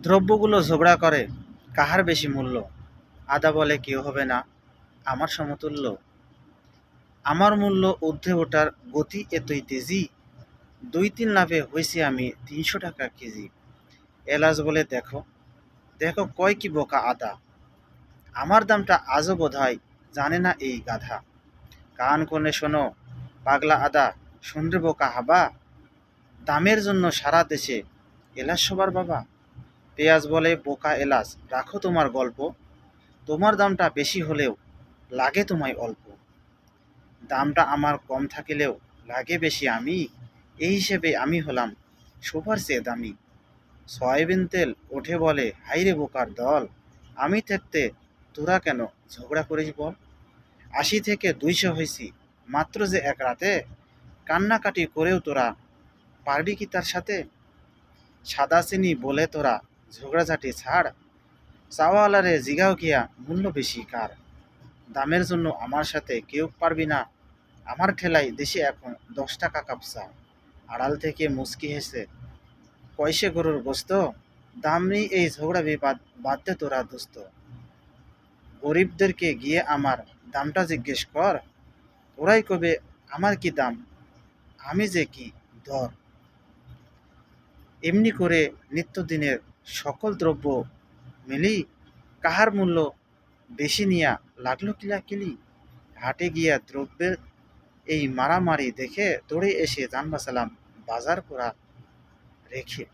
দ্রব্যগুলো ঝগড়া করে কাহার বেশি মূল্য। আদা বলে কেউ হবে না আমার সমতুল্য। আমার মূল্য ঊর্ধ্বে ওঠার গতি এতই তেজি, 2-3 লাভে হইছি আমি 300 টাকা কেজি। এলাচ বলে দেখো, দেখো কয় কি বোকা আদা, আমার দামটা আজও বোধহয় জানে না এই গাধা। কান কোণে শোনো পাগলা আদা, শুনরে বোকা হাবা, দামের জন্য সারা দেশে এলাচ সবার বাবা। পেঁয়াজ বলে বোকা এলাচ, রাখো তোমার গল্প, তোমার দামটা বেশি হলেও লাগে তোমায় অল্প। দামটা আমার কম থাকিলেও লাগে বেশি আমি, এই হিসেবে আমি হলাম সবার চেয়ে দামি। সয়াবিন তেল ওঠে বলে হাইরে বোকার দল, আমি থাকতে তোরা কেন ঝগড়া করিস বল। 80 থেকে 200 হয়েছি মাত্র যে এক রাতে, কান্নাকাটি করেও তোরা পারবি কি তার সাথে। সাদা চিনি বলে তোরা ঝগড়াঝাটি ছাড়, চাওয়ালারে জিগাও গিয়া মূল্য বেশি কার। দামের জন্য আমার সাথে কেউ পারবি না, আমার ঠেলাই দেশে এখন 10 টাকা কাপসা। আড়াল থেকে মুচকি হেসে কয়সে গরুর গোস্ত, দাম নেই এই ঝগড়া বিবাদ, বাদ দে তোরা দোস্ত। গরিবদেরকে গিয়ে আমার দামটা জিজ্ঞেস কর, ওরাই কবে আমার কি দাম, আমি যে কি দর। এমনি করে নিত্যদিনের সকল দ্রব্য মিলি, কাহার মূল্য বেশি নিয়া লাগলো কিলাকিলি। হাটে গিয়া দ্রব্যের এই মারামারি দেখে দৌড়ে এসে যান বাঁচালাম বাজার করা রেখে।